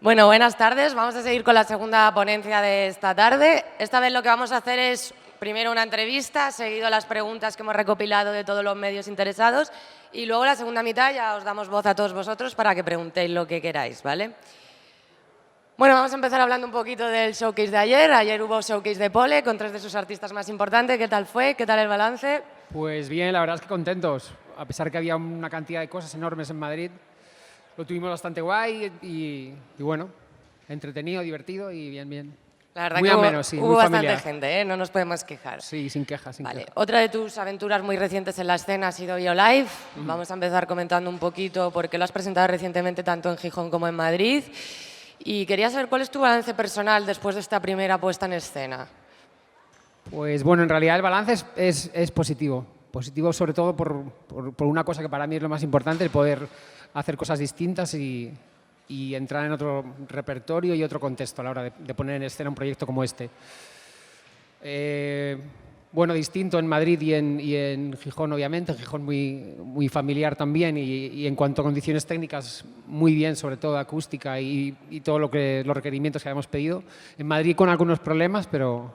Bueno, buenas tardes. Vamos a seguir con la segunda ponencia de esta tarde. Esta vez lo que vamos a hacer es primero una entrevista, seguido las preguntas que hemos recopilado de todos los medios interesados y luego la segunda mitad ya os damos voz a todos vosotros para que preguntéis lo que queráis, ¿vale? Bueno, vamos a empezar hablando un poquito del showcase de ayer. Ayer hubo showcase de Pole con 3 de sus artistas más importantes. ¿Qué tal fue? ¿Qué tal el balance? Pues bien, la verdad es que contentos. A pesar que había una cantidad de cosas enormes en Madrid, lo tuvimos bastante guay y bueno, entretenido, divertido y bien. La verdad muy que ameno, sí, hubo muy bastante familiar. gente, ¿eh? No nos podemos quejar. Sí, sin quejas, Vale. quejas. Otra de tus aventuras muy recientes en la escena ha sido BioLive. Vamos a empezar comentando un poquito porque lo has presentado recientemente tanto en Gijón como en Madrid. Y quería saber cuál es tu balance personal después de esta primera puesta en escena. Pues bueno, en realidad el balance es positivo. Positivo sobre todo por una cosa que para mí es lo más importante, el poder hacer cosas distintas y entrar en otro repertorio y otro contexto a la hora de poner en escena un proyecto como este. Bueno, distinto en Madrid y en Gijón, obviamente. En Gijón muy familiar también y en cuanto a condiciones técnicas, muy bien, sobre todo acústica y todo los requerimientos que habíamos pedido. En Madrid con algunos problemas, pero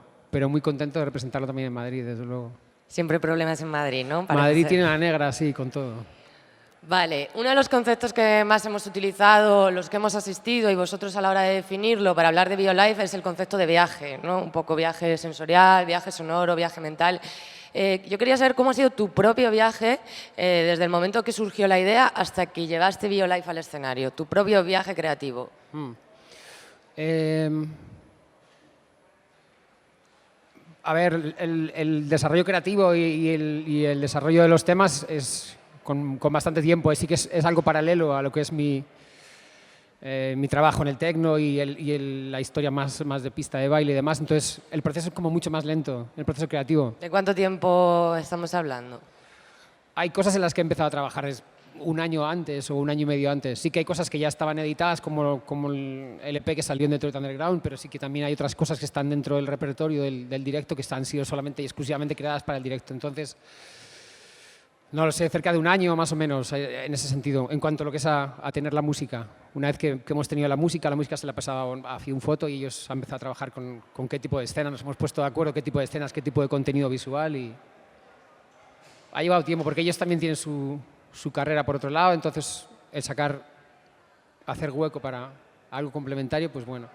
muy contento de representarlo también en Madrid, desde luego. Siempre hay problemas en Madrid, ¿no? Parece Madrid ser. tiene la negra, sí, con todo. Vale, uno de los conceptos que más hemos utilizado, los que hemos asistido y vosotros a la hora de definirlo para hablar de BioLife es el concepto de viaje, ¿no? Un poco viaje sensorial, viaje sonoro, viaje mental. Yo quería saber cómo ha sido tu propio viaje desde el momento que surgió la idea hasta que llevaste BioLife al escenario, tu propio viaje creativo. A ver, el desarrollo creativo y el desarrollo de los temas es con bastante tiempo. Sí que es algo paralelo a lo que es mi trabajo en el techno y la historia más de pista de baile y demás. Entonces, el proceso es como mucho más lento, el proceso creativo. ¿De cuánto tiempo estamos hablando? Hay cosas en las que he empezado a trabajar un año antes o un año y medio antes. Sí que hay cosas que ya estaban editadas, como el EP que salió en Detroit Underground, pero sí que también hay otras cosas que están dentro del repertorio del directo que han sido solamente y exclusivamente creadas para el directo. Entonces, no lo sé, cerca de un año más o menos en ese sentido, en cuanto a lo que es a tener la música. Una vez que hemos tenido la música se la ha pasado a Film Photo y ellos han empezado a trabajar con qué tipo de escena, nos hemos puesto de acuerdo qué tipo de escenas, qué tipo de contenido visual y ha llevado tiempo porque ellos también tienen su carrera por otro lado, entonces el hacer hueco para algo complementario, pues bueno.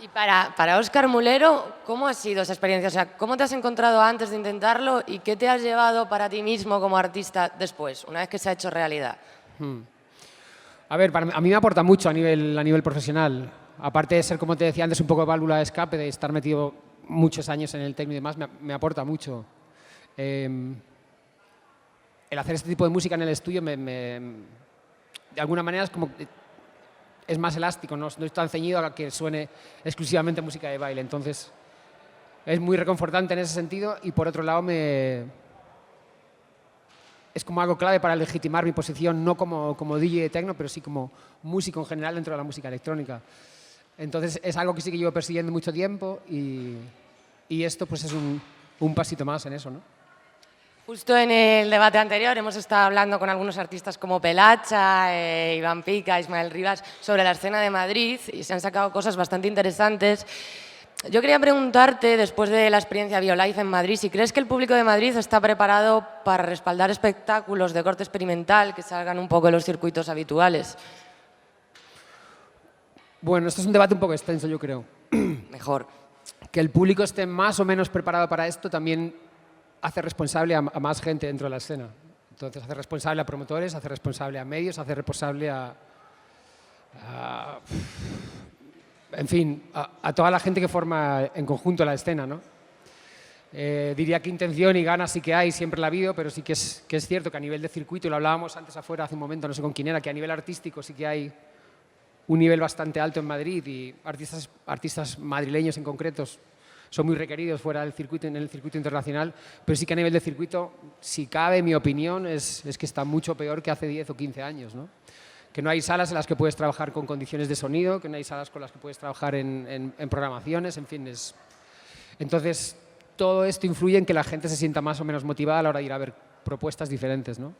Y para Óscar Mulero, ¿cómo ha sido esa experiencia? O sea, ¿cómo te has encontrado antes de intentarlo y qué te has llevado para ti mismo como artista después, una vez que se ha hecho realidad? A ver, a mí me aporta mucho a nivel profesional. Aparte de ser, como te decía antes, un poco de válvula de escape, de estar metido muchos años en el techno y demás, me aporta mucho. El hacer este tipo de música en el estudio de alguna manera es como es más elástico, no es tan ceñido a que suene exclusivamente música de baile. Entonces, es muy reconfortante en ese sentido y por otro lado es como algo clave para legitimar mi posición, no como DJ de techno, pero sí como músico en general dentro de la música electrónica. Entonces, es algo que sí que llevo persiguiendo mucho tiempo y esto pues es un pasito más en eso, ¿no? Justo en el debate anterior hemos estado hablando con algunos artistas como Pelacha, Iván Pica, Ismael Rivas, sobre la escena de Madrid y se han sacado cosas bastante interesantes. Yo quería preguntarte, después de la experiencia BioLife en Madrid, si crees que el público de Madrid está preparado para respaldar espectáculos de corte experimental que salgan un poco de los circuitos habituales. Bueno, esto es un debate un poco extenso, yo creo. Mejor. Que el público esté más o menos preparado para esto también hace responsable a más gente dentro de la escena. Entonces, hace responsable a promotores, hace responsable a medios, hace responsable en fin, a toda la gente que forma en conjunto la escena, ¿no? Diría que intención y ganas sí que hay, siempre la ha habido, pero sí que es cierto que a nivel de circuito, y lo hablábamos antes afuera hace un momento, no sé con quién era, que a nivel artístico sí que hay un nivel bastante alto en Madrid y artistas madrileños en concretos son muy requeridos fuera del circuito, en el circuito internacional, pero sí que a nivel de circuito, si cabe, mi opinión es que está mucho peor que hace 10 o 15 años, ¿no? Que no hay salas en las que puedes trabajar con condiciones de sonido, que no hay salas con las que puedes trabajar en programaciones, en fin. Entonces, todo esto influye en que la gente se sienta más o menos motivada a la hora de ir a ver propuestas diferentes, ¿no?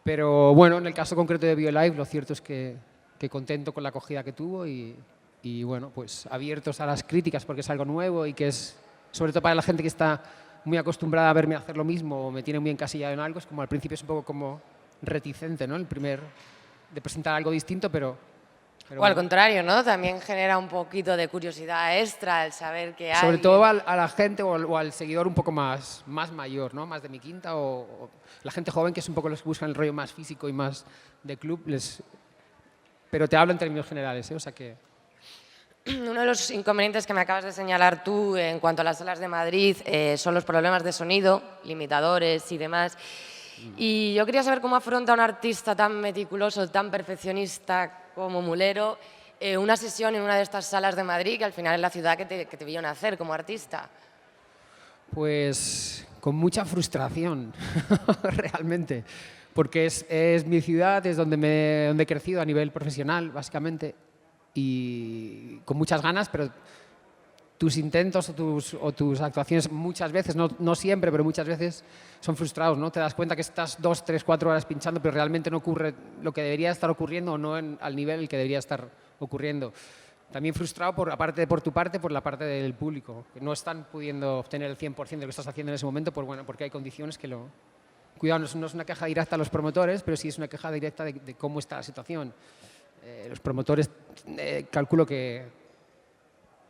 Pero bueno, en el caso concreto de BioLive, lo cierto es que que contento con la acogida que tuvo y bueno, pues abiertos a las críticas porque es algo nuevo y que es, sobre todo para la gente que está muy acostumbrada a verme hacer lo mismo o me tiene muy encasillado en algo, es como al principio es un poco como reticente, ¿no? El primer de presentar algo distinto, pero O al bueno. contrario, ¿no? También genera un poquito de curiosidad extra el saber que hay. Sobre todo a la gente o al seguidor un poco más mayor, ¿no? Más de mi quinta o la gente joven, que es un poco los que buscan el rollo más físico y más de club. Pero te hablo en términos generales, ¿eh? O sea que... Uno de los inconvenientes que me acabas de señalar tú en cuanto a las salas de Madrid son los problemas de sonido, limitadores y demás. Y yo quería saber cómo afronta un artista tan meticuloso, tan perfeccionista como Mulero, una sesión en una de estas salas de Madrid, que al final es la ciudad que te vio nacer como artista. Pues con mucha frustración, realmente, porque es mi ciudad, es donde he crecido a nivel profesional, básicamente, y con muchas ganas, pero tus intentos o tus actuaciones muchas veces, no siempre, pero muchas veces son frustrados, ¿no? Te das cuenta que estás 2, 3, 4 horas pinchando, pero realmente no ocurre lo que debería estar ocurriendo o no al nivel que debería estar ocurriendo. También frustrado, aparte por tu parte, por la parte del público, que no están pudiendo obtener el 100% de lo que estás haciendo en ese momento, porque hay condiciones que lo... Cuidado, no es una queja directa a los promotores, pero sí es una queja directa de cómo está la situación. Los promotores, calculo que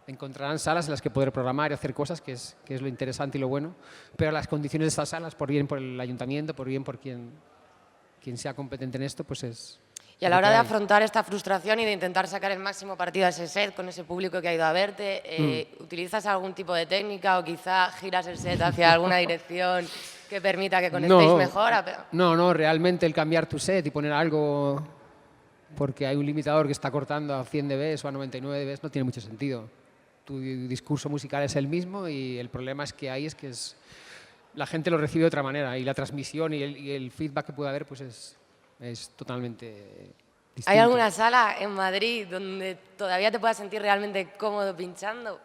encontrarán salas en las que poder programar y hacer cosas, que es lo interesante y lo bueno, pero las condiciones de estas salas, por bien por el ayuntamiento, por bien por quien sea competente en esto, pues es... Y a la hora de afrontar esta frustración y de intentar sacar el máximo partido a ese set con ese público que ha ido a verte, ¿utilizas algún tipo de técnica o quizá giras el set hacia alguna dirección que permita que conectéis mejor? No, realmente el cambiar tu set y poner algo porque hay un limitador que está cortando a 100 dB o a 99 dB no tiene mucho sentido. Tu discurso musical es el mismo y el problema es que la gente lo recibe de otra manera y la transmisión y el feedback que puede haber pues es totalmente distinto. ¿Hay alguna sala en Madrid donde todavía te puedas sentir realmente cómodo pinchando?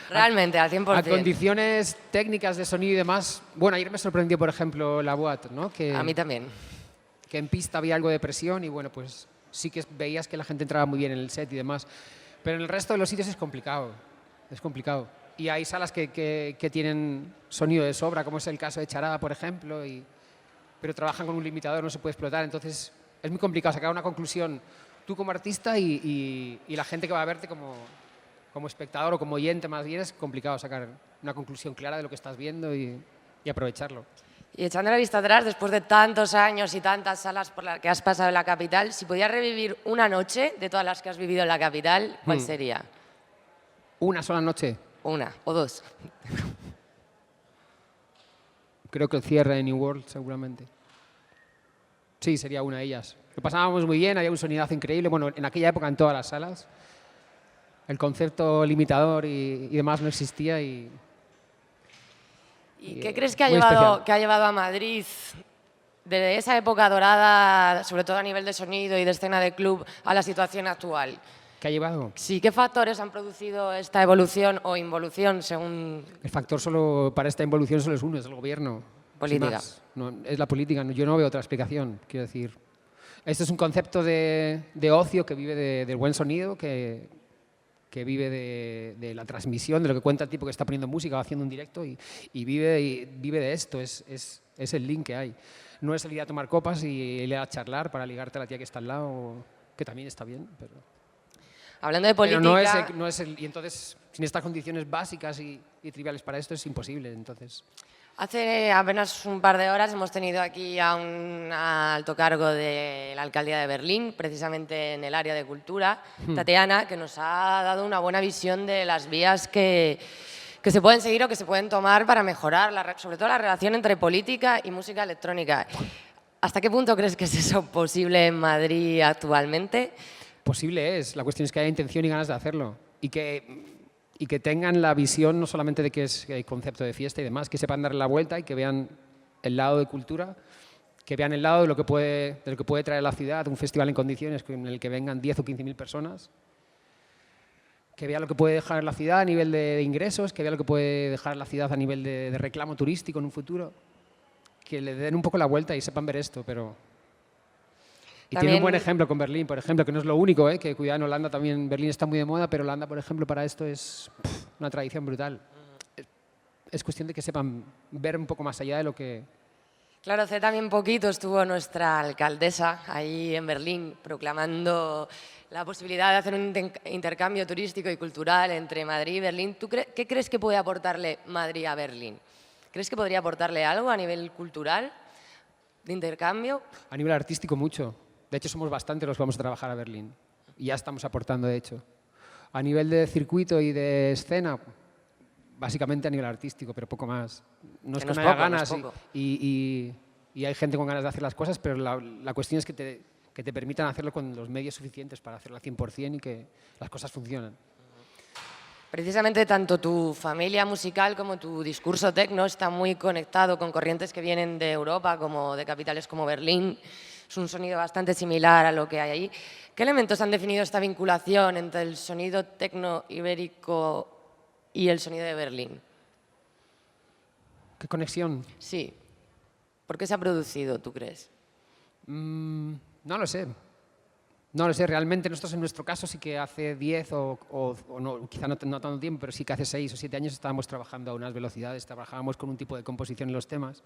Realmente, al 100%. A condiciones técnicas de sonido y demás. Bueno, ayer me sorprendió, por ejemplo, la Boat, ¿no? A mí también. Que en pista había algo de presión y bueno, pues sí que veías que la gente entraba muy bien en el set y demás. Pero en el resto de los sitios es complicado. Es complicado. Y hay salas que tienen sonido de sobra, como es el caso de Charada, por ejemplo, pero trabajan con un limitador, no se puede explotar. Entonces es muy complicado sacar una conclusión tú como artista y la gente que va a verte como espectador o como oyente más bien. Es complicado sacar una conclusión clara de lo que estás viendo y aprovecharlo. Y echando la vista atrás, después de tantos años y tantas salas por las que has pasado en la capital, si pudieras revivir una noche de todas las que has vivido en la capital, ¿cuál sería? ¿Una sola noche? Una o dos. Creo que el cierre de New World, seguramente. Sí, sería una de ellas. Lo pasábamos muy bien, había un sonidazo increíble. Bueno, en aquella época en todas las salas. El concepto limitador y demás no existía ¿Y qué crees que ha llevado a Madrid desde esa época dorada, sobre todo a nivel de sonido y de escena de club, a la situación actual? ¿Qué ha llevado? Sí, ¿qué factores han producido esta evolución o involución según...? El factor para esta involución solo es uno, es el gobierno. Política. No, es la política, yo no veo otra explicación, quiero decir. Este es un concepto de ocio que vive del buen sonido, que vive de la transmisión, de lo que cuenta el tipo que está poniendo música o haciendo un directo y vive de esto, es el link que hay. No es el ir a tomar copas y ir a charlar para ligarte a la tía que está al lado, que también está bien, pero... Hablando de política... Pero y entonces, sin estas condiciones básicas y triviales para esto, es imposible, entonces... Hace apenas un par de horas hemos tenido aquí a un alto cargo de la alcaldía de Berlín, precisamente en el área de cultura, Tatiana, que nos ha dado una buena visión de las vías que se pueden seguir o que se pueden tomar para mejorar, sobre todo la relación entre política y música electrónica. ¿Hasta qué punto crees que es eso posible en Madrid actualmente? Posible es, la cuestión es que haya intención y ganas de hacerlo y que tengan la visión no solamente de que es el concepto de fiesta y demás, que sepan darle la vuelta y que vean el lado de cultura, que vean el lado de lo que puede traer a la ciudad, un festival en condiciones en el que vengan 10 o 15.000 personas, que vean lo que puede dejar la ciudad a nivel de ingresos, que vean lo que puede dejar la ciudad a nivel de reclamo turístico en un futuro, que le den un poco la vuelta y sepan ver esto, pero... Y tiene También- un buen ejemplo con Berlín, por ejemplo, que no es lo único, que cuidado, en Holanda también, Berlín está muy de moda, pero Holanda, por ejemplo, para esto es una tradición brutal. Es cuestión de que sepan ver un poco más allá de lo que... Claro, hace también poquito estuvo nuestra alcaldesa ahí en Berlín proclamando la posibilidad de hacer un intercambio turístico y cultural entre Madrid y Berlín. ¿Tú qué crees que puede aportarle Madrid a Berlín? ¿Crees que podría aportarle algo a nivel cultural, de intercambio? A nivel artístico, mucho. De hecho, somos bastantes los que vamos a trabajar a Berlín. Y ya estamos aportando, de hecho. A nivel de circuito y de escena, básicamente a nivel artístico, pero poco más. No es Que que no no es haya poco, no es ganas poco. y hay gente con ganas de hacer las cosas, pero la cuestión es que te permitan hacerlo con los medios suficientes para hacerlo al 100% y que las cosas funcionen. Precisamente tanto tu familia musical como tu discurso tecno está muy conectado con corrientes que vienen de Europa, como de capitales como Berlín. Es un sonido bastante similar a lo que hay ahí. ¿Qué elementos han definido esta vinculación entre el sonido tecno ibérico y el sonido de Berlín? ¿Qué conexión? Sí. ¿Por qué se ha producido, tú crees? No lo sé. No lo sé, realmente nosotros en nuestro caso sí que hace 10 o no, quizá no tanto tiempo, pero sí que hace 6 o 7 años estábamos trabajando a unas velocidades, trabajábamos con un tipo de composición en los temas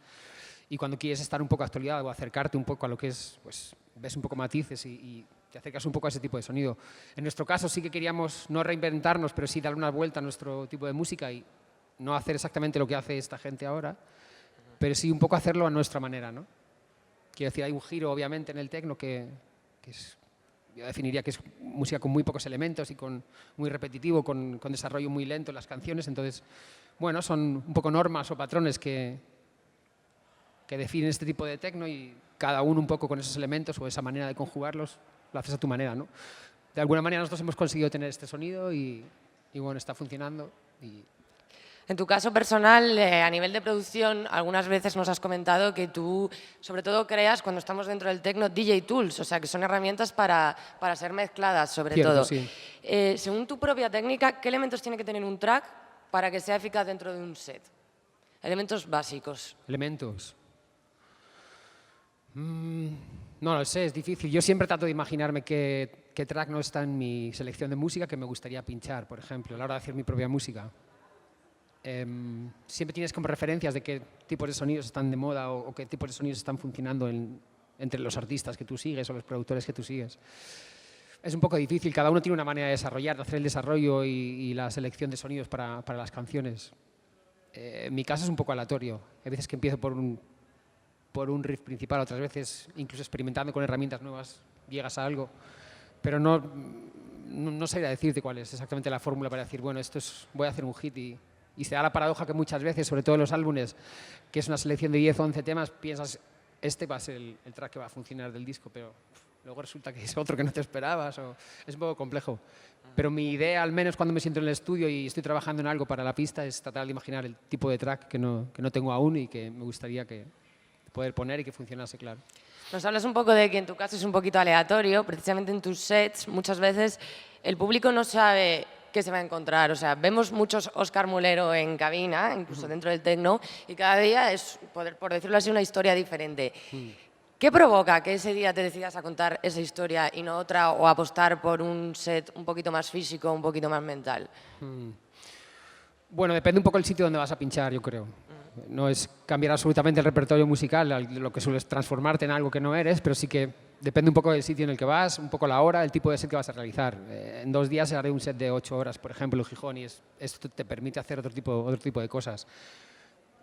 y cuando quieres estar un poco actualizado o acercarte un poco a lo que es, pues ves un poco matices y te acercas un poco a ese tipo de sonido. En nuestro caso sí que queríamos no reinventarnos, pero sí darle una vuelta a nuestro tipo de música y no hacer exactamente lo que hace esta gente ahora, pero sí un poco hacerlo a nuestra manera, ¿no? Quiero decir, hay un giro obviamente en el techno que es... Yo definiría que es música con muy pocos elementos y muy repetitivo, con desarrollo muy lento en las canciones. Entonces, bueno, son un poco normas o patrones que definen este tipo de techno y cada uno un poco con esos elementos o esa manera de conjugarlos, lo haces a tu manera, ¿no? De alguna manera nosotros hemos conseguido tener este sonido y bueno, está funcionando. En tu caso personal, a nivel de producción, algunas veces nos has comentado que tú, sobre todo, creas, cuando estamos dentro del techno, DJ tools, o sea, que son herramientas para ser mezcladas, sobre Cierto, todo. sí. Según tu propia técnica, ¿qué elementos tiene que tener un track para que sea eficaz dentro de un set? Elementos básicos. Elementos. No lo sé, es difícil. Yo siempre trato de imaginarme qué track no está en mi selección de música que me gustaría pinchar, por ejemplo, a la hora de hacer mi propia música. Siempre tienes como referencias de qué tipos de sonidos están de moda o qué tipos de sonidos están funcionando entre los artistas que tú sigues o los productores que tú sigues. Es un poco difícil, cada uno tiene una manera de desarrollar, de hacer el desarrollo y la selección de sonidos para las canciones. En mi caso es un poco aleatorio. Hay veces que empiezo por un riff principal, otras veces incluso experimentando con herramientas nuevas llegas a algo, pero no sabría decirte cuál es exactamente la fórmula para decir, bueno, voy a hacer un hit y se da la paradoja que muchas veces, sobre todo en los álbumes, que es una selección de 10 o 11 temas, piensas, este va a ser el track que va a funcionar del disco, pero luego resulta que es otro que no te esperabas, es un poco complejo. Pero mi idea, al menos cuando me siento en el estudio y estoy trabajando en algo para la pista, es tratar de imaginar el tipo de track que no tengo aún y que me gustaría poder poner y que funcionase, claro. Nos hablas un poco de que en tu caso es un poquito aleatorio, precisamente en tus sets muchas veces el público no sabe qué se va a encontrar. O sea, vemos muchos Óscar Mulero en cabina, incluso dentro del techno, y cada día es, por decirlo así, una historia diferente. ¿Qué provoca que ese día te decidas a contar esa historia y no otra, o apostar por un set un poquito más físico, un poquito más mental? Bueno, depende un poco del sitio donde vas a pinchar, yo creo. No es cambiar absolutamente el repertorio musical, lo que sueles transformarte en algo que no eres, pero sí que depende un poco del sitio en el que vas, un poco la hora, el tipo de set que vas a realizar. En 2 días haré un set de 8 horas, por ejemplo, en Gijón, y esto te permite hacer otro tipo de cosas.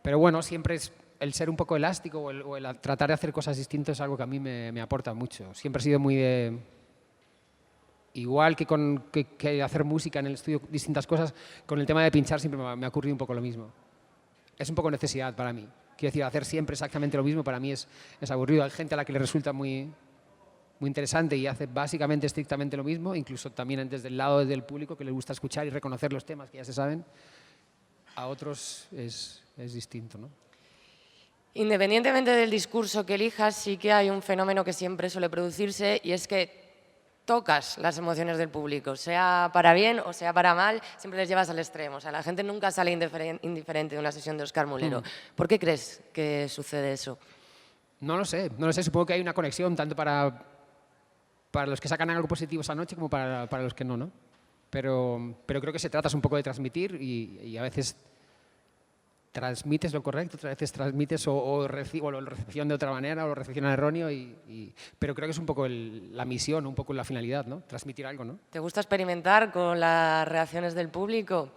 Pero bueno, siempre es el ser un poco elástico o el tratar de hacer cosas distintas es algo que a mí me aporta mucho. Siempre he sido muy de... Igual que hacer música en el estudio, distintas cosas, con el tema de pinchar siempre me ha ocurrido un poco lo mismo. Es un poco necesidad para mí. Quiero decir, hacer siempre exactamente lo mismo para mí es aburrido. Hay gente a la que le resulta muy interesante y hace básicamente estrictamente lo mismo, incluso también desde el lado del público que le gusta escuchar y reconocer los temas que ya se saben. A otros es distinto, ¿no? Independientemente del discurso que elijas, sí que hay un fenómeno que siempre suele producirse y es que tocas las emociones del público, sea para bien o sea para mal, siempre les llevas al extremo. O sea, la gente nunca sale indiferente de una sesión de Óscar Mulero. ¿Por qué crees que sucede eso? No lo sé, supongo que hay una conexión tanto para los que sacan algo positivo esa noche como para los que no, ¿no? Pero creo que se trata un poco de transmitir y a veces transmites lo correcto, otras veces transmites o lo recepción de otra manera o lo recepcionan erróneo, pero creo que es un poco la misión, un poco la finalidad, ¿no? Transmitir algo, ¿no? ¿Te gusta experimentar con las reacciones del público?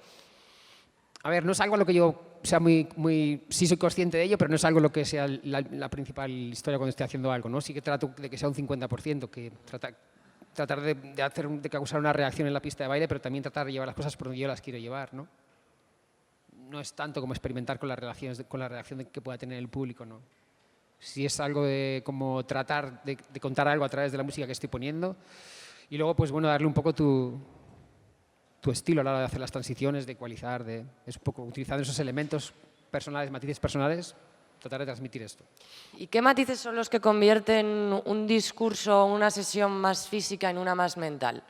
A ver, no es algo a lo que yo sea sí soy consciente de ello, pero no es algo lo que sea la principal historia cuando estoy haciendo algo, ¿no? Sí que trato de que sea un 50%, que tratar de causar una reacción en la pista de baile, pero también tratar de llevar las cosas por donde yo las quiero llevar, ¿no? No es tanto como experimentar con las relaciones, con la reacción que pueda tener el público, ¿no? Si es algo de como tratar de contar algo a través de la música que estoy poniendo y luego, pues bueno, darle un poco tu estilo a la hora de hacer las transiciones, de ecualizar, es un poco utilizando esos elementos personales, matices personales, tratar de transmitir esto. ¿Y qué matices son los que convierten un discurso o una sesión más física en una más mental?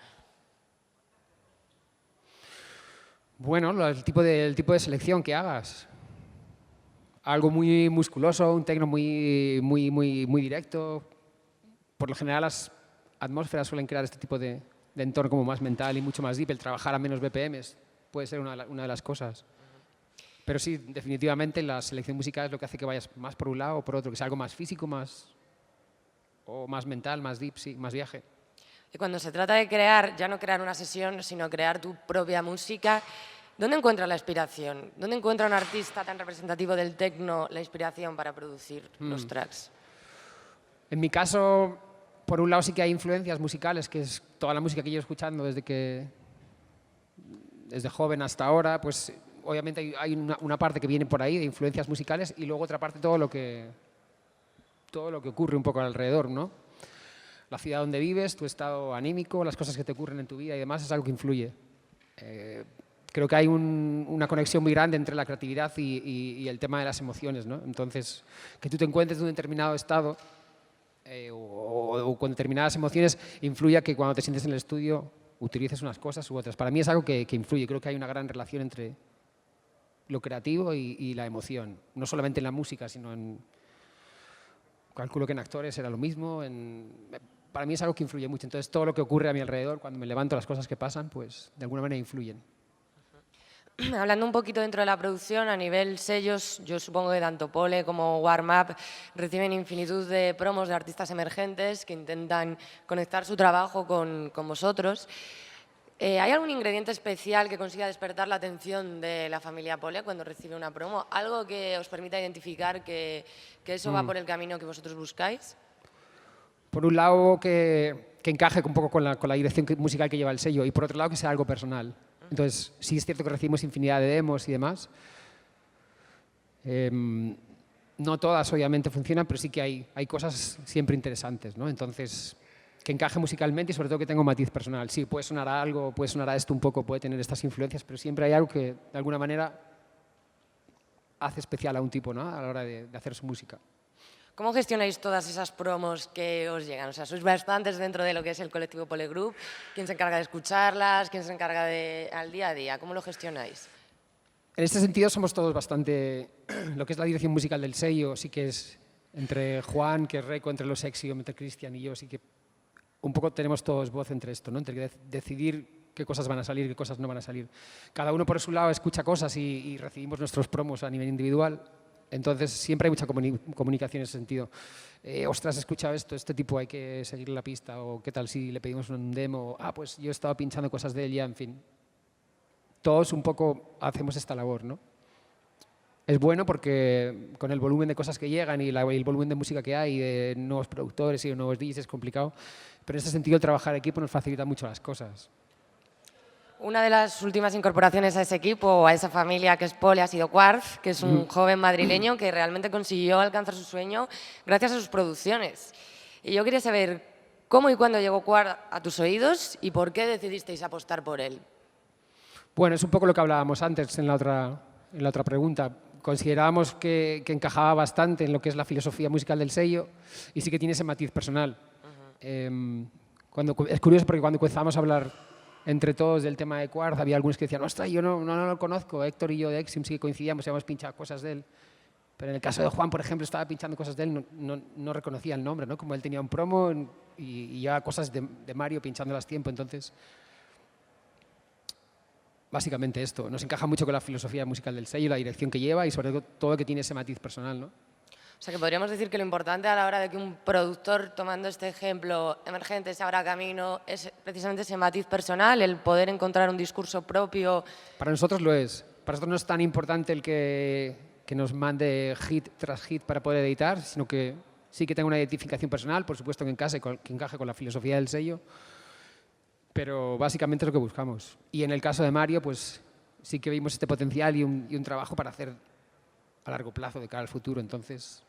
Bueno, el tipo de selección que hagas. Algo muy musculoso, un techno muy directo. Por lo general las atmósferas suelen crear este tipo de entorno como más mental y mucho más deep. El trabajar a menos BPMs puede ser una de las cosas. Pero sí, definitivamente la selección musical es lo que hace que vayas más por un lado o por otro, que sea algo más físico, o más mental, más deep, sí, más viaje. Y cuando se trata de crear, ya no crear una sesión, sino crear tu propia música, ¿dónde encuentra la inspiración? ¿Dónde encuentra un artista tan representativo del techno la inspiración para producir los tracks? En mi caso, por un lado sí que hay influencias musicales, que es toda la música que llevo escuchando desde joven hasta ahora, pues obviamente hay una parte que viene por ahí de influencias musicales y luego otra parte todo lo que ocurre un poco alrededor, ¿no? La ciudad donde vives, tu estado anímico, las cosas que te ocurren en tu vida y demás es algo que influye. Creo que hay una conexión muy grande entre la creatividad y el tema de las emociones, ¿no? Entonces, que tú te encuentres en un determinado estado o con determinadas emociones influye a que cuando te sientes en el estudio utilices unas cosas u otras. Para mí es algo que influye. Creo que hay una gran relación entre lo creativo y la emoción. No solamente en la música, sino calculo que en actores era lo mismo. Para mí es algo que influye mucho. Entonces, todo lo que ocurre a mi alrededor, cuando me levanto, las cosas que pasan, pues de alguna manera influyen. Hablando un poquito dentro de la producción, a nivel sellos, yo supongo que tanto Pole como Warm Up reciben infinitud de promos de artistas emergentes que intentan conectar su trabajo con vosotros. ¿Hay algún ingrediente especial que consiga despertar la atención de la familia Pole cuando recibe una promo? ¿Algo que os permita identificar que eso va por el camino que vosotros buscáis? Por un lado, que encaje un poco con la dirección musical que lleva el sello y por otro lado, que sea algo personal. Entonces, sí es cierto que recibimos infinidad de demos y demás. No todas, obviamente, funcionan, pero sí que hay cosas siempre interesantes, ¿no? Entonces, que encaje musicalmente y sobre todo que tenga un matiz personal. Sí, puede sonar a algo, puede sonar a esto un poco, puede tener estas influencias, pero siempre hay algo que, de alguna manera, hace especial a un tipo, ¿no? A la hora de hacer su música. ¿Cómo gestionáis todas esas promos que os llegan? O sea, sois bastantes dentro de lo que es el colectivo Pole Group. ¿Quién se encarga de escucharlas? ¿Quién se encarga al día a día? ¿Cómo lo gestionáis? En este sentido somos todos bastante... Lo que es la dirección musical del sello sí que es entre Juan, que es Reco, entre los Sexy, entre Cristian y yo, sí que un poco tenemos todos voz entre esto, ¿no? Entre decidir qué cosas van a salir, qué cosas no van a salir. Cada uno por su lado escucha cosas y recibimos nuestros promos a nivel individual. Entonces, siempre hay mucha comunicación en ese sentido. Ostras, he escuchado esto, este tipo hay que seguir la pista, o qué tal si le pedimos un demo, pues yo he estado pinchando cosas de él ya, en fin. Todos un poco hacemos esta labor, ¿no? Es bueno porque con el volumen de cosas que llegan y el volumen de música que hay, de nuevos productores y de nuevos DJs es complicado, pero en ese sentido el trabajar en equipo nos facilita mucho las cosas. Una de las últimas incorporaciones a ese equipo o a esa familia que es Pole ha sido Quartz, que es un joven madrileño que realmente consiguió alcanzar su sueño gracias a sus producciones. Y yo quería saber cómo y cuándo llegó Quartz a tus oídos y por qué decidisteis apostar por él. Bueno, es un poco lo que hablábamos antes en la otra pregunta. Considerábamos que encajaba bastante en lo que es la filosofía musical del sello y sí que tiene ese matiz personal. Es curioso porque cuando empezamos a hablar entre todos del tema de Quartz, había algunos que decían, ostras, yo no lo conozco, Héctor y yo de Exim sí que coincidíamos, habíamos pinchado cosas de él. Pero en el caso de Juan, por ejemplo, estaba pinchando cosas de él, no reconocía el nombre, ¿no? Como él tenía un promo y llevaba cosas de Mario pinchándolas tiempo, entonces... Básicamente esto, nos encaja mucho con la filosofía musical del sello, la dirección que lleva y sobre todo que tiene ese matiz personal, ¿no? O sea, que podríamos decir que lo importante a la hora de que un productor, tomando este ejemplo emergente, se abra camino, es precisamente ese matiz personal, el poder encontrar un discurso propio. Para nosotros lo es. Para nosotros no es tan importante el que nos mande hit tras hit para poder editar, sino que sí que tenga una identificación personal, por supuesto que encaje con la filosofía del sello, pero básicamente es lo que buscamos. Y en el caso de Mario, pues sí que vimos este potencial y un trabajo para hacer a largo plazo de cara al futuro, entonces...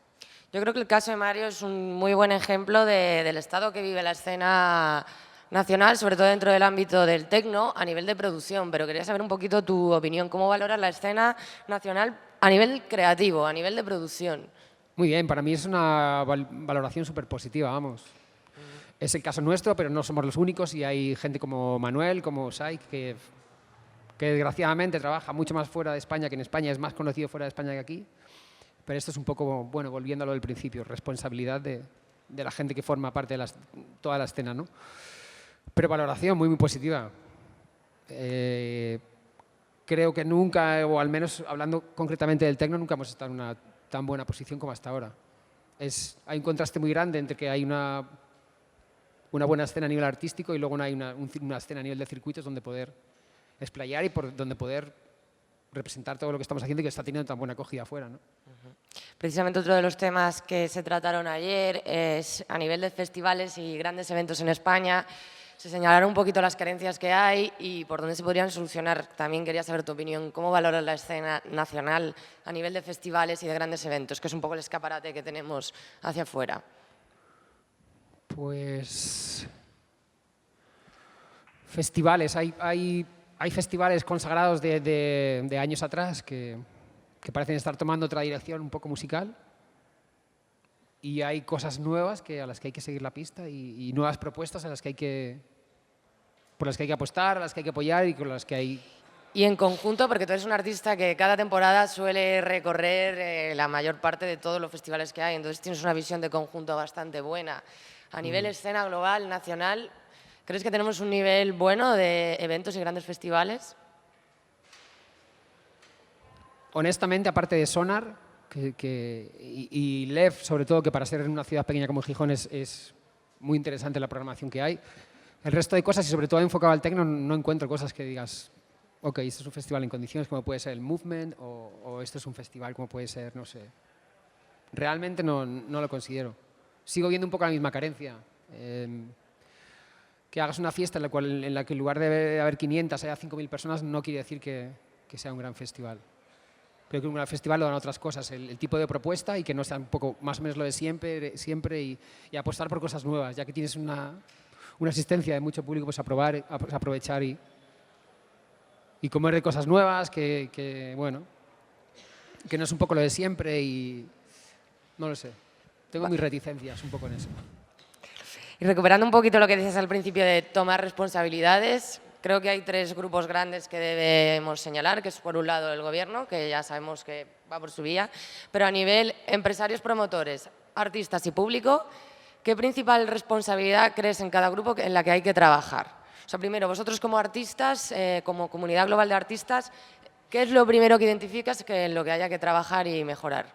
Yo creo que el caso de Mario es un muy buen ejemplo del estado que vive la escena nacional, sobre todo dentro del ámbito del techno, a nivel de producción. Pero quería saber un poquito tu opinión. ¿Cómo valoras la escena nacional a nivel creativo, a nivel de producción? Muy bien, para mí es una valoración súper positiva, vamos. Es el caso nuestro, pero no somos los únicos y hay gente como Manuel, como Saik, que desgraciadamente trabaja mucho más fuera de España que en España, es más conocido fuera de España que aquí. Pero esto es un poco, bueno, volviendo a lo del principio, responsabilidad de la gente que forma parte de toda la escena, ¿no? Pero valoración muy, muy positiva. Creo que nunca, o al menos hablando concretamente del techno, nunca hemos estado en una tan buena posición como hasta ahora. Hay un contraste muy grande entre que hay una buena escena a nivel artístico y luego hay una escena a nivel de circuitos donde poder explayar y donde poder representar todo lo que estamos haciendo y que está teniendo tan buena acogida afuera, ¿no? Precisamente otro de los temas que se trataron ayer es a nivel de festivales y grandes eventos en España. Se señalaron un poquito las carencias que hay y por dónde se podrían solucionar. También quería saber tu opinión. ¿Cómo valoras la escena nacional a nivel de festivales y de grandes eventos, que es un poco el escaparate que tenemos hacia afuera? Pues... festivales. Hay festivales consagrados de años atrás que parecen estar tomando otra dirección un poco musical y hay cosas nuevas a las que hay que seguir la pista y nuevas propuestas por las que hay que apostar, a las que hay que apoyar y con las que hay... Y en conjunto, porque tú eres un artista que cada temporada suele recorrer la mayor parte de todos los festivales que hay, entonces tienes una visión de conjunto bastante buena. A nivel escena global, nacional, ¿crees que tenemos un nivel bueno de eventos y grandes festivales? Honestamente, aparte de Sonar y Lev, sobre todo, que para ser en una ciudad pequeña como Gijón es muy interesante la programación que hay, el resto de cosas, y sobre todo enfocado al techno, no encuentro cosas que digas, ok, este es un festival en condiciones como puede ser el Movement o este es un festival como puede ser, no sé. Realmente no lo considero. Sigo viendo un poco la misma carencia. Que hagas una fiesta en la que en lugar de haber 500 haya 5.000 personas no quiere decir que sea un gran festival. Creo que un gran festival lo dan otras cosas, el tipo de propuesta y que no sea un poco más o menos lo de siempre y apostar por cosas nuevas, ya que tienes una asistencia de mucho público, pues aprovechar y comer de cosas nuevas, bueno, que no es un poco lo de siempre y no lo sé. Tengo mis reticencias un poco en eso. Y recuperando un poquito lo que decías al principio de tomar responsabilidades, creo que hay 3 grupos grandes que debemos señalar, que es por un lado el gobierno, que ya sabemos que va por su vía, pero a nivel empresarios, promotores, artistas y público, ¿qué principal responsabilidad crees en cada grupo en la que hay que trabajar? O sea, primero, vosotros como artistas, como comunidad global de artistas, ¿qué es lo primero que identificas que en lo que haya que trabajar y mejorar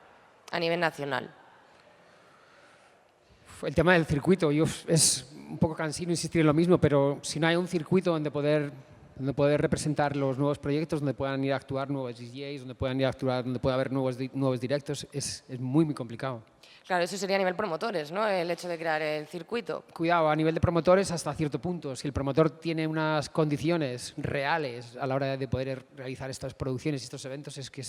a nivel nacional? El tema del circuito, es un poco cansino insistir en lo mismo, pero si no hay un circuito donde poder representar los nuevos proyectos, donde puedan ir a actuar nuevos DJs, donde puedan ir a actuar, donde pueda haber nuevos directos, es muy, muy complicado. Claro, eso sería a nivel promotores, ¿no? El hecho de crear el circuito. Cuidado, a nivel de promotores hasta cierto punto. Si el promotor tiene unas condiciones reales a la hora de poder realizar estas producciones y estos eventos, es que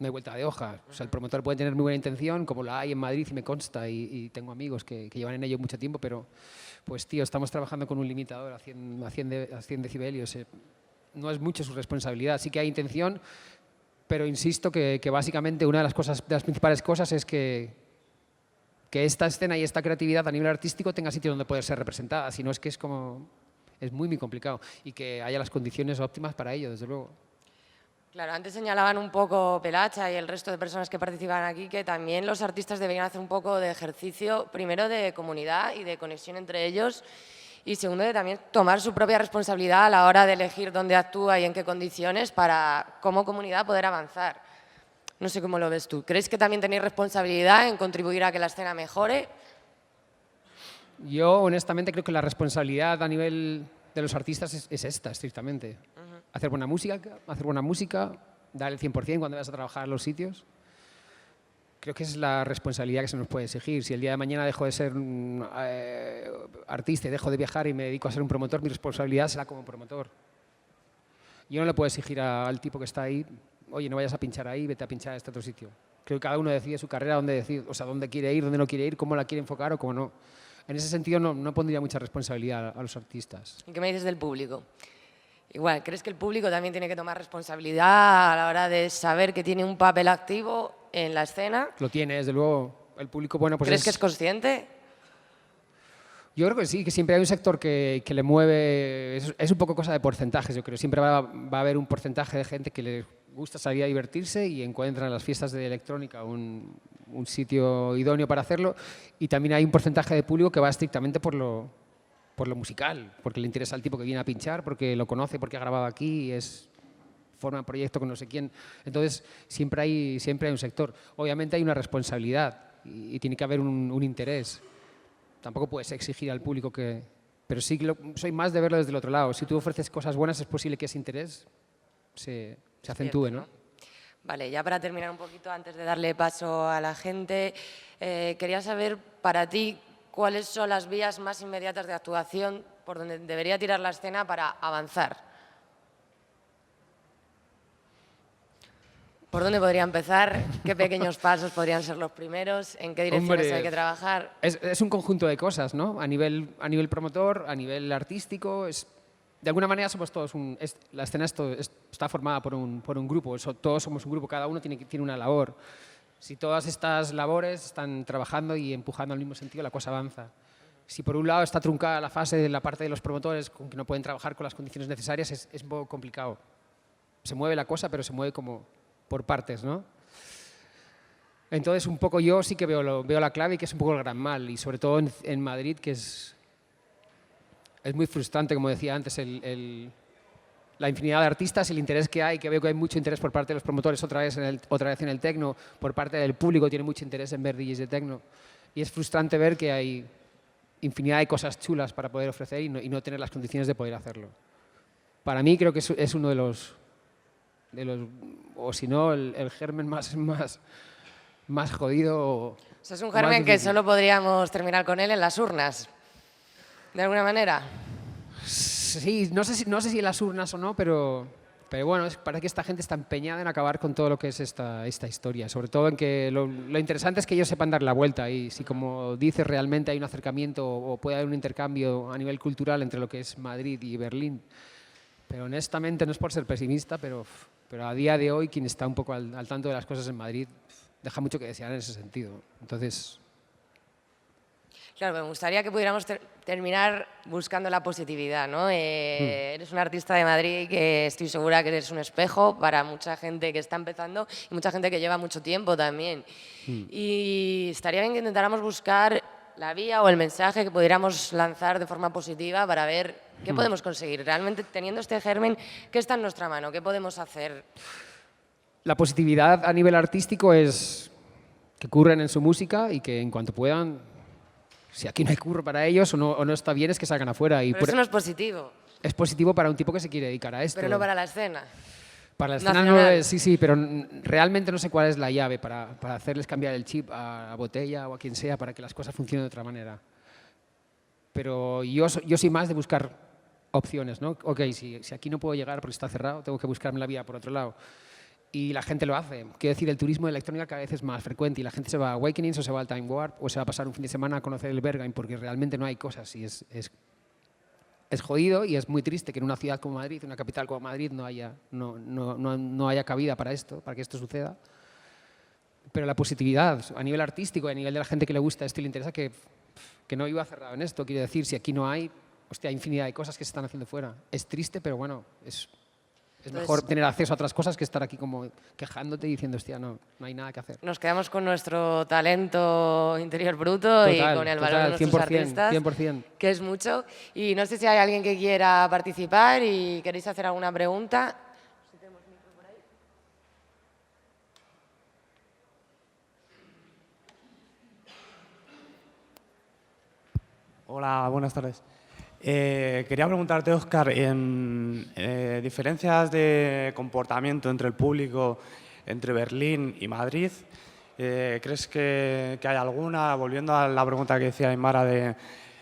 no hay vuelta de hoja. O sea, el promotor puede tener muy buena intención, como la hay en Madrid y me consta, y tengo amigos que llevan en ello mucho tiempo, pero pues tío, estamos trabajando con un limitador a 100 decibelios. No es mucho su responsabilidad. Sí que hay intención, pero insisto que básicamente una de las principales cosas es que que esta escena y esta creatividad a nivel artístico tenga sitio donde poder ser representada, si no es que es muy complicado y que haya las condiciones óptimas para ello, desde luego. Claro, antes señalaban un poco Pelacha y el resto de personas que participan aquí que también los artistas deberían hacer un poco de ejercicio, primero de comunidad y de conexión entre ellos, y segundo de también tomar su propia responsabilidad a la hora de elegir dónde actúa y en qué condiciones para, como comunidad, poder avanzar. No sé cómo lo ves tú. ¿Crees que también tenéis responsabilidad en contribuir a que la escena mejore? Yo, honestamente, creo que la responsabilidad a nivel de los artistas es esta, estrictamente. Hacer buena música, dar el 100% cuando vas a trabajar en los sitios. Creo que es la responsabilidad que se nos puede exigir. Si el día de mañana dejo de ser artista y dejo de viajar y me dedico a ser un promotor, mi responsabilidad será como promotor. Yo no le puedo exigir al tipo que está ahí, oye, no vayas a pinchar ahí, vete a pinchar a este otro sitio. Creo que cada uno decide su carrera, dónde quiere ir, dónde no quiere ir, cómo la quiere enfocar o cómo no. En ese sentido no pondría mucha responsabilidad a los artistas. ¿Y qué me dices del público? Igual, ¿crees que el público también tiene que tomar responsabilidad a la hora de saber que tiene un papel activo en la escena? Lo tiene, desde luego. El público, bueno, pues ¿Crees que es consciente? Yo creo que sí, que siempre hay un sector que le mueve, es un poco cosa de porcentajes, yo creo. Siempre va a haber un porcentaje de gente que le gusta salir a divertirse y encuentra en las fiestas de electrónica un sitio idóneo para hacerlo, y también hay un porcentaje de público que va estrictamente por lo musical, porque le interesa al tipo que viene a pinchar, porque lo conoce, porque ha grabado aquí y forma proyecto con no sé quién. Entonces, siempre hay un sector. Obviamente hay una responsabilidad y tiene que haber un interés. Tampoco puedes exigir al público que... Pero sí que soy más de verlo desde el otro lado. Si tú ofreces cosas buenas, es posible que ese interés se acentúe, ¿no? Vale, ya para terminar un poquito, antes de darle paso a la gente, quería saber para ti cuáles son las vías más inmediatas de actuación por donde debería tirar la escena para avanzar. ¿Por dónde podría empezar? ¿Qué pequeños pasos podrían ser los primeros? ¿En qué direcciones hay que trabajar? Es un conjunto de cosas, ¿no? A nivel promotor, a nivel artístico, de alguna manera somos todos la escena está formada por un grupo, todos somos un grupo, cada uno tiene una labor. Si todas estas labores están trabajando y empujando al mismo sentido, la cosa avanza. Si por un lado está truncada la fase de la parte de los promotores, con que no pueden trabajar con las condiciones necesarias, es un poco complicado. Se mueve la cosa, pero se mueve como por partes, ¿no? Entonces, un poco yo sí que veo la clave y que es un poco el gran mal, y sobre todo en Madrid, que es muy frustrante, como decía antes, la infinidad de artistas, el interés que hay, que veo que hay mucho interés por parte de los promotores otra vez en el techno, por parte del público tiene mucho interés en ver DJs de techno, y es frustrante ver que hay infinidad de cosas chulas para poder ofrecer y no tener las condiciones de poder hacerlo. Para mí creo que es uno de los o si no, el germen más jodido. O sea, es un germen que solo podríamos terminar con él en las urnas, de alguna manera. Sí, no sé si en las urnas o no, pero bueno, parece que esta gente está empeñada en acabar con todo lo que es esta historia. Sobre todo en que lo interesante es que ellos sepan dar la vuelta, y si, como dices, realmente hay un acercamiento o puede haber un intercambio a nivel cultural entre lo que es Madrid y Berlín. Pero honestamente, no es por ser pesimista, pero a día de hoy quien está un poco al tanto de las cosas en Madrid deja mucho que desear en ese sentido. Entonces... Claro, me gustaría que pudiéramos terminar buscando la positividad, ¿no? Eres un artista de Madrid que estoy segura que eres un espejo para mucha gente que está empezando y mucha gente que lleva mucho tiempo también. Y estaría bien que intentáramos buscar la vía o el mensaje que pudiéramos lanzar de forma positiva para ver qué podemos conseguir. Realmente, teniendo este germen, ¿qué está en nuestra mano? ¿Qué podemos hacer? La positividad a nivel artístico es que curren en su música y que en cuanto puedan, si aquí no hay curro para ellos o no está bien, es que salgan afuera. Pero eso no es positivo. Es positivo para un tipo que se quiere dedicar a esto. Pero no para la escena. Para la escena no es, sí, pero realmente no sé cuál es la llave para hacerles cambiar el chip a Botella o a quien sea para que las cosas funcionen de otra manera. Pero yo soy más de buscar opciones, ¿no? Ok, si aquí no puedo llegar porque está cerrado, tengo que buscarme la vía por otro lado. Y la gente lo hace. Quiero decir, el turismo de electrónica cada vez es más frecuente y la gente se va a Awakenings o se va al Time Warp o se va a pasar un fin de semana a conocer el Berghain porque realmente no hay cosas y es jodido y es muy triste que en una ciudad como Madrid, una capital como Madrid, no haya cabida para que esto suceda. pero la positividad a nivel artístico y a nivel de la gente que le gusta esto y le interesa, que no iba cerrado en esto. Quiero decir, si aquí no hay, hostia, hay infinidad de cosas que se están haciendo fuera. Es triste, pero bueno, es mejor tener acceso a otras cosas que estar aquí como quejándote y diciendo, hostia, no hay nada que hacer. Nos quedamos con nuestro talento interior bruto Total, y con el valor de nuestros 100%, artistas, 100%. que es mucho. Y no sé si hay alguien que quiera participar y queréis hacer alguna pregunta. Hola, buenas tardes. Quería preguntarte, Óscar, diferencias de comportamiento entre el público entre Berlín y Madrid. ¿Crees que hay alguna? Volviendo a la pregunta que decía Aymara de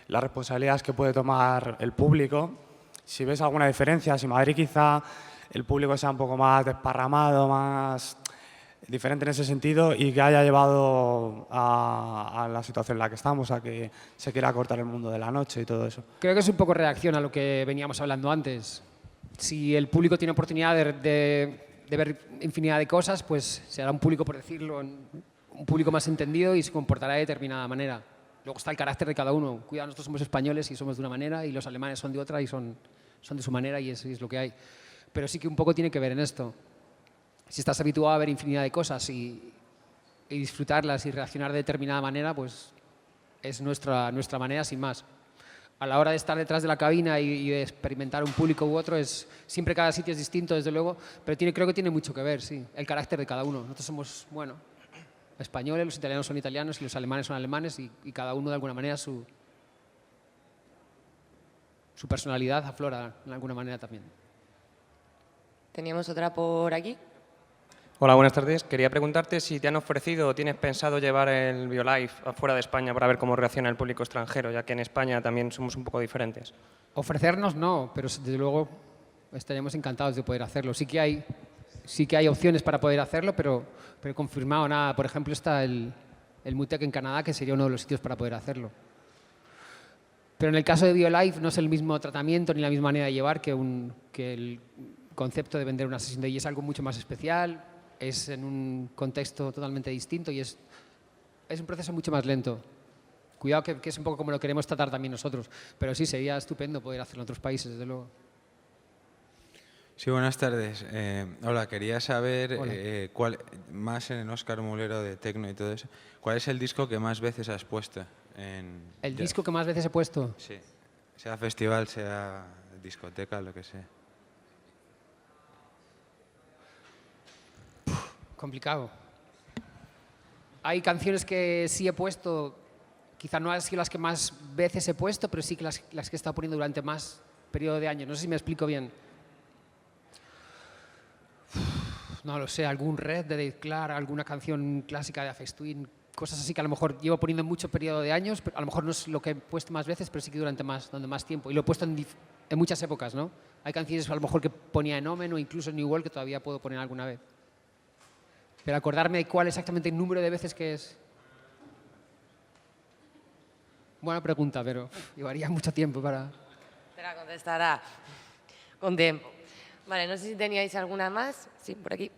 las responsabilidades que puede tomar el público, si ves alguna diferencia, si Madrid quizá el público sea un poco más desparramado, más diferente en ese sentido y que haya llevado a la situación en la que estamos, a que se quiera cortar el mundo de la noche y todo eso. Creo que es un poco reacción a lo que veníamos hablando antes. Si el público tiene oportunidad de ver infinidad de cosas, pues será un público, por decirlo, un público más entendido y se comportará de determinada manera. Luego está el carácter de cada uno. Cuidado, nosotros somos españoles y somos de una manera y los alemanes son de otra y son de su manera y es lo que hay. Pero sí que un poco tiene que ver en esto. Si estás habituado a ver infinidad de cosas y disfrutarlas y reaccionar de determinada manera, pues es nuestra manera sin más. A la hora de estar detrás de la cabina y de experimentar un público u otro, siempre cada sitio es distinto, desde luego, pero creo que tiene mucho que ver, sí, el carácter de cada uno. Nosotros somos, bueno, españoles, los italianos son italianos y los alemanes son alemanes y cada uno de alguna manera su personalidad aflora de alguna manera también. Teníamos otra por aquí. Hola, buenas tardes. Quería preguntarte si te han ofrecido o tienes pensado llevar el BioLife afuera de España para ver cómo reacciona el público extranjero, ya que en España también somos un poco diferentes. Ofrecernos no, pero desde luego estaríamos encantados de poder hacerlo. Sí que hay opciones para poder hacerlo, pero confirmado nada. Por ejemplo, está el MUTEC en Canadá, que sería uno de los sitios para poder hacerlo. Pero en el caso de BioLife no es el mismo tratamiento ni la misma manera de llevar que el concepto de vender una sesión de ella. Es algo mucho más especial, es en un contexto totalmente distinto y es un proceso mucho más lento. Cuidado que es un poco como lo queremos tratar también nosotros, pero sí, sería estupendo poder hacerlo en otros países, desde luego. Sí, buenas tardes. Hola, quería saber, más en Óscar Mulero de Tecno y todo eso, ¿cuál es el disco que más veces has puesto? ¿El disco que más veces he puesto? Sí, sea festival, sea discoteca, lo que sea. Complicado. Hay canciones que sí he puesto, quizá no han sido las que más veces he puesto, pero sí que las que he estado poniendo durante más periodo de años. No sé si me explico bien. No lo sé, algún Red de Dave Clark, alguna canción clásica de Aphex Twin, cosas así que a lo mejor llevo poniendo en mucho periodo de años, pero a lo mejor no es lo que he puesto más veces, pero sí que durante más tiempo. Y lo he puesto en muchas épocas, ¿no? Hay canciones a lo mejor que ponía en Omen o incluso en New World que todavía puedo poner alguna vez. Pero acordarme de cuál exactamente el número de veces que es. Buena pregunta, pero llevaría mucho tiempo para... Te la contestará con tiempo. Vale, no sé si teníais alguna más. Sí, por aquí.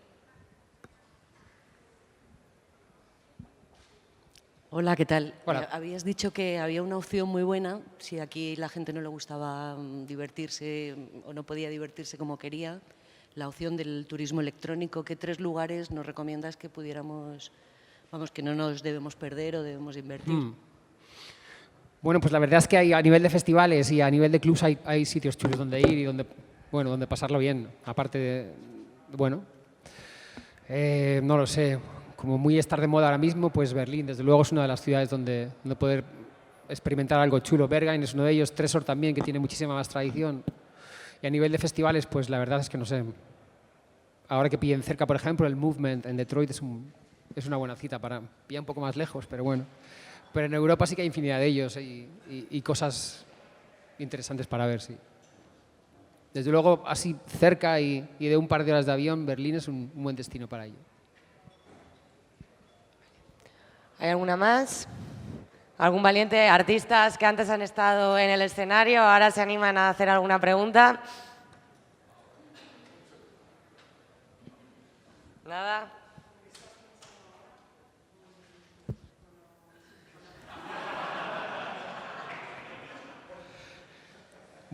Hola, ¿qué tal? Hola. Habías dicho que había una opción muy buena si aquí la gente no le gustaba divertirse o no podía divertirse como quería, la opción del turismo electrónico. ¿Qué 3 lugares nos recomiendas que pudiéramos, que no nos debemos perder o debemos invertir? Bueno, pues la verdad es que a nivel de festivales y a nivel de clubs hay sitios chulos donde ir y donde pasarlo bien. Aparte de, no lo sé, como muy estar de moda ahora mismo, pues Berlín, desde luego, es una de las ciudades donde poder experimentar algo chulo. Berghain es uno de ellos, Tresor también, que tiene muchísima más tradición. Y a nivel de festivales, pues la verdad es que no sé. Ahora que pillen cerca, por ejemplo, el Movement en Detroit es una buena cita para pillar un poco más lejos, pero bueno. Pero en Europa sí que hay infinidad de ellos y cosas interesantes para ver, sí. Desde luego, así cerca y de un par de horas de avión, Berlín es un buen destino para ello. ¿Hay alguna más? ¿Algún valiente? Artistas que antes han estado en el escenario, ahora se animan a hacer alguna pregunta. ¿Nada?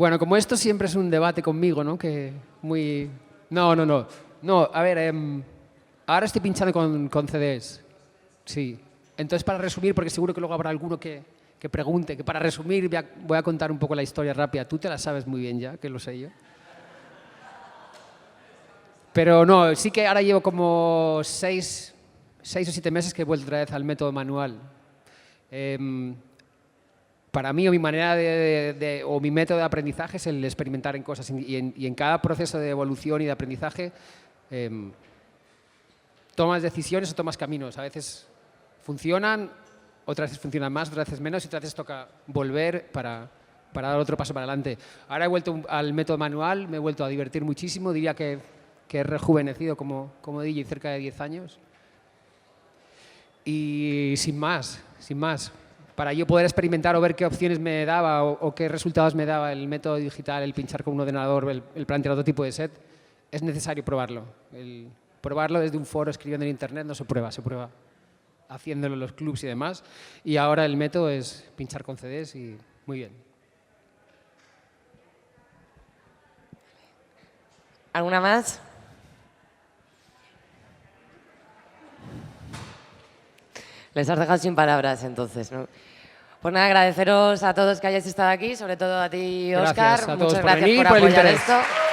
Bueno, como esto siempre es un debate conmigo, ¿no? Que muy... No, a ver, ahora estoy pinchando con CDs. Sí. Entonces, para resumir, porque seguro que luego habrá alguno que pregunte, que para resumir voy a contar un poco la historia rápida. Tú te la sabes muy bien ya, que lo sé yo. Pero no, sí que ahora llevo como 6 o 7 meses que he vuelto otra vez al método manual. Para mí, o mi manera o mi método de aprendizaje es el experimentar en cosas y en cada proceso de evolución y de aprendizaje tomas decisiones o tomas caminos. A veces funcionan, otras veces funcionan más, otras veces menos y otras veces toca volver para dar otro paso para adelante. Ahora he vuelto al método manual, me he vuelto a divertir muchísimo, diría que he rejuvenecido como DJ cerca de 10 años. Y sin más. Para yo poder experimentar o ver qué opciones me daba o qué resultados me daba el método digital, el pinchar con un ordenador, el plantear otro tipo de set, es necesario probarlo. Probarlo desde un foro, escribiendo en internet, no se prueba haciéndolo en los clubs y demás. Y ahora el método es pinchar con CDs y muy bien. ¿Alguna más? Les has dejado sin palabras, entonces, ¿no? Pues nada, agradeceros a todos que hayáis estado aquí, sobre todo a ti, Gracias Óscar. a todos Muchas por gracias venir y por por el apoyar interés. esto.